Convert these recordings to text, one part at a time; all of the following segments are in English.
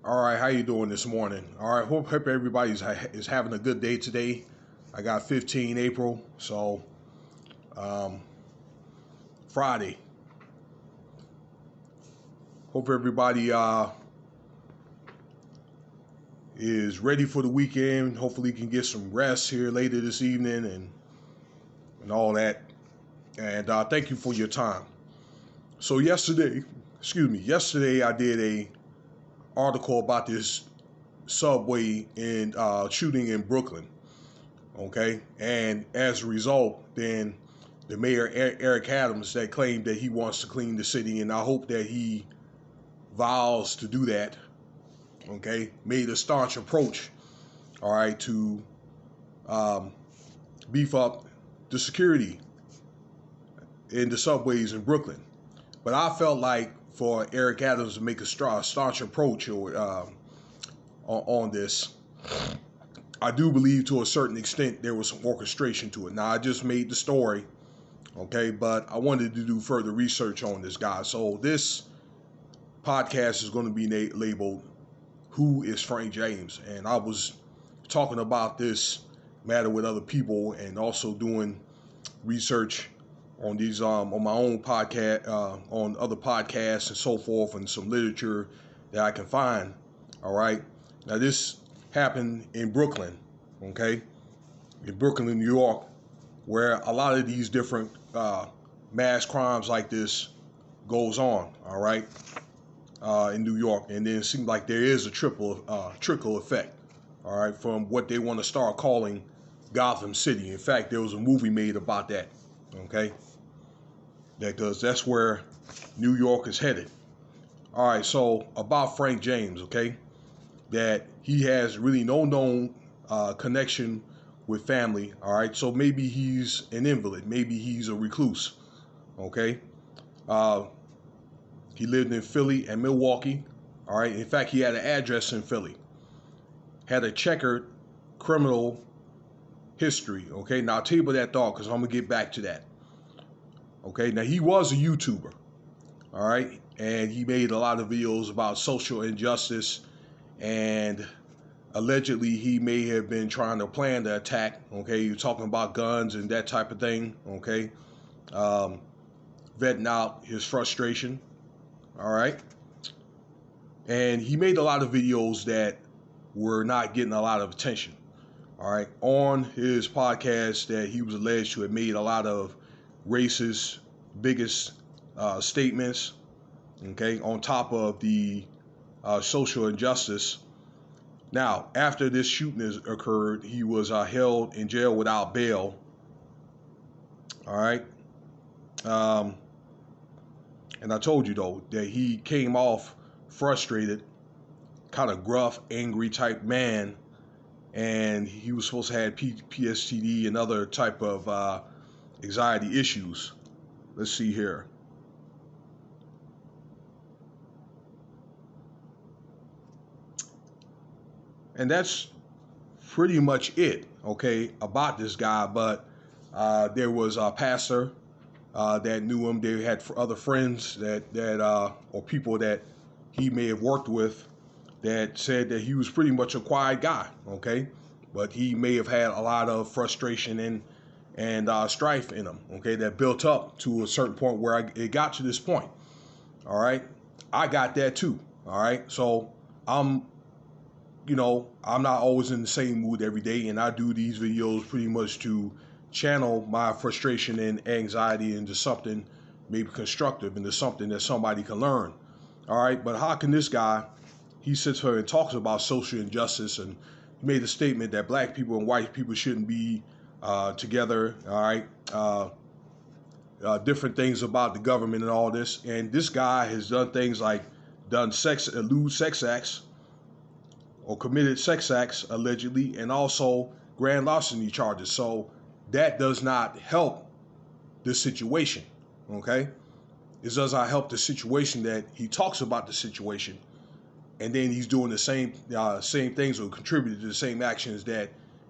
All right, how you doing this morning? All right, hope everybody's is having a good day today. I got 15 April, so um, Friday. Hope everybody is ready for the weekend. Hopefully, can get some rest here later this evening and all that. And thank you for your time. So yesterday I did a article about this subway in shooting in Brooklyn. Okay, and as a result, then the mayor Eric Adams that claimed that he wants to clean the city, and I hope that he vows to do that. Okay, made a staunch approach. All right, to um, beef up the security in the subways in Brooklyn. But I felt like for Eric Adams to make a staunch approach on this, I do believe to a certain extent there was some orchestration to it. Now, I just made the story, okay, but I wanted to do further research on this guy. So this podcast is going to be labeled Who is Frank James? And I was talking about this matter with other people and also doing research on these on my own podcast, on other podcasts and so forth, and some literature that I can find. All right. Now this happened in Brooklyn, okay, in Brooklyn, New York, where a lot of these different mass crimes like this goes on. All right, in New York, and then it seems like there is a trickle effect. All right, from what they want to start calling Gotham City. In fact, there was a movie made about that. Okay, because that's where New York is headed. All right, so about Frank James, okay, that he has really no known connection with family. All right, so maybe he's an invalid, maybe he's a recluse. Okay, he lived in Philly and Milwaukee. All right, in fact, he had an address in Philly, had a checkered criminal history. Okay, now I'll tell you about that thought because I'm gonna get back to that. Okay, now he was a YouTuber, all right, and he made a lot of videos about social injustice, and allegedly he may have been trying to plan the attack. Okay, you're talking about guns and that type of thing. Okay, vetting out his frustration. All right, and he made a lot of videos that were not getting a lot of attention. All right, on his podcast that he was alleged to have made a lot of racist, biggest statements, okay, on top of the social injustice. Now, after this shooting has occurred, he was held in jail without bail. All right. And I told you, though, that he came off frustrated, kind of gruff, angry type man, and he was supposed to have PTSD and other type of anxiety issues. Let's see here. And that's pretty much it, okay, about this guy. But there was a pastor that knew him. They had other friends that or people that he may have worked with that said that he was pretty much a quiet guy, okay, but he may have had a lot of frustration and strife in him, okay, that built up to a certain point where it got to this point. All right, I got that too. All right, so I'm not always in the same mood every day, and I do these videos pretty much to channel my frustration and anxiety into something maybe constructive, into something that somebody can learn. All right, but how can this guy, he sits here and talks about social injustice, and he made a statement that black people and white people shouldn't be together, all right, different things about the government and all this, and this guy has done things like lewd sex acts, or committed sex acts, allegedly, and also grand larceny charges. So that does not help the situation, okay? It does not help the situation that he talks about the situation, and then he's doing the same things or contributed to the same actions that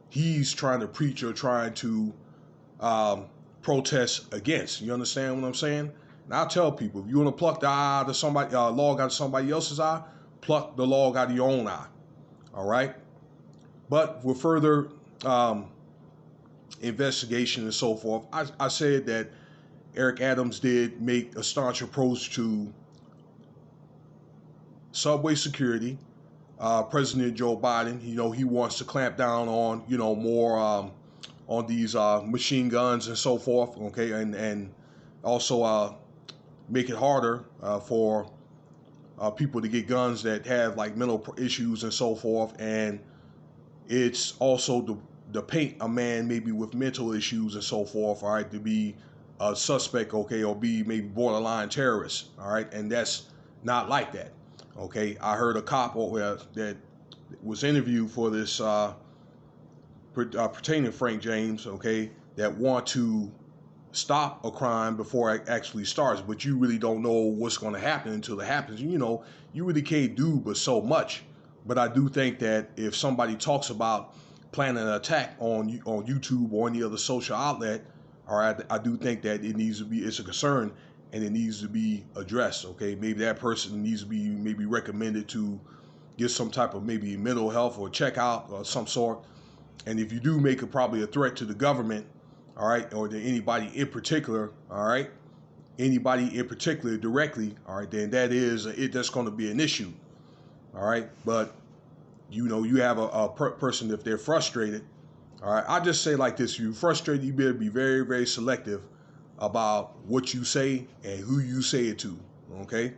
he's trying to preach or trying to protest against. You understand what I'm saying? And I tell people, if you want to pluck the eye out of somebody, log out of somebody else's eye, pluck the log out of your own eye. All right. But with further investigation and so forth, I said that Eric Adams did make a staunch approach to subway security. President Joe Biden, he wants to clamp down on, more on these machine guns and so forth, okay, and also make it harder for people to get guns that have like mental issues and so forth. And it's also to paint a man maybe with mental issues and so forth, all right, to be a suspect, okay, or be maybe borderline terrorist, all right, and that's not like that, okay. I heard a cop that was interviewed for this pertaining to Frank James, okay, that want to stop a crime before it actually starts, but you really don't know what's going to happen until it happens. You really can't do but so much. But I do think that if somebody talks about planning an attack on YouTube or any other social outlet, all right, I do think that it's a concern and it needs to be addressed, okay? Maybe that person needs to be maybe recommended to get some type of maybe mental health or check out or some sort. And if you do make probably a threat to the government, all right, or to anybody in particular, all right, anybody in particular directly, all right, then that's going to be an issue, all right. But you have a person, if they're frustrated, all right, I just say like this: if you're frustrated, you better be very, very selective about what you say and who you say it to, okay?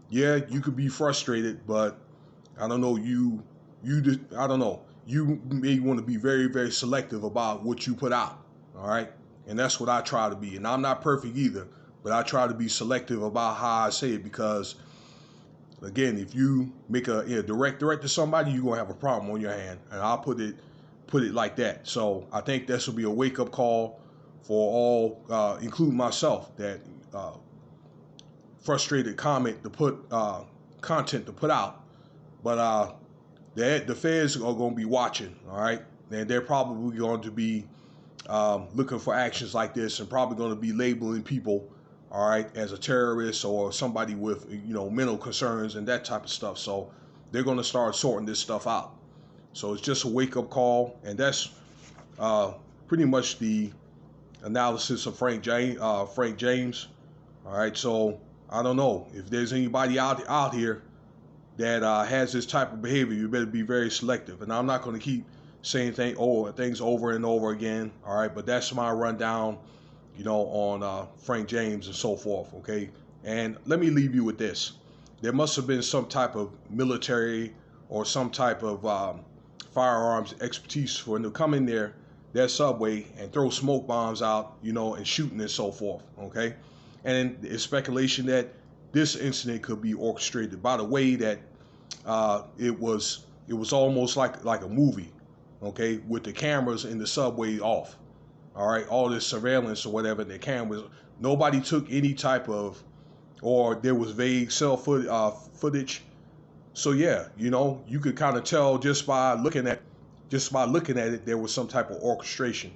Yeah, you could be frustrated, but I don't know, I don't know, you may want to be very, very selective about what you put out, all right? And that's what I try to be. And I'm not perfect either, but I try to be selective about how I say it, because again, if you make a direct threat to somebody, you're gonna have a problem on your hand. And I'll put it like that. So I think this will be a wake-up call for all, including myself, that frustrated content to put out. But the feds are going to be watching, all right? And they're probably going to be looking for actions like this, and probably going to be labeling people, all right, as a terrorist or somebody with, mental concerns and that type of stuff. So they're going to start sorting this stuff out. So it's just a wake-up call, and that's pretty much the analysis of Frank James. All right, so I don't know if there's anybody out here that has this type of behavior. You better be very selective. And I'm not going to keep saying things over and over again. All right, but that's my rundown, on Frank James and so forth. Okay, and let me leave you with this: there must have been some type of military or some type of firearms expertise for them to come in there, that subway, and throw smoke bombs out, and shooting and so forth. Okay, and it's speculation that this incident could be orchestrated by the way that it was almost like a movie, okay, with the cameras in the subway off. All right, all this surveillance or whatever, the cameras, nobody took any type of, or there was vague cell footage. So yeah, you could kind of tell just by looking at it, there was some type of orchestration.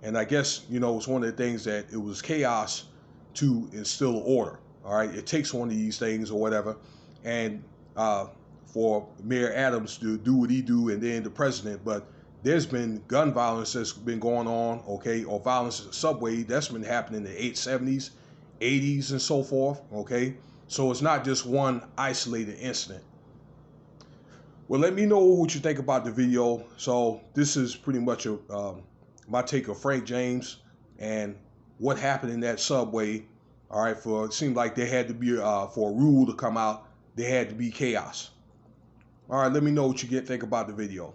And I guess, it's one of the things that it was chaos to instill order. All right, it takes one of these things or whatever, and for Mayor Adams to do what he do, and then the president. But there's been gun violence that's been going on, okay, or violence in the subway that's been happening in the 70s, 80s, and so forth, okay. So it's not just one isolated incident. Well, let me know what you think about the video. So this is pretty much my take of Frank James and what happened in that subway. All right, it seemed like there had to be, for a rule to come out, there had to be chaos. All right, let me know what you think about the video.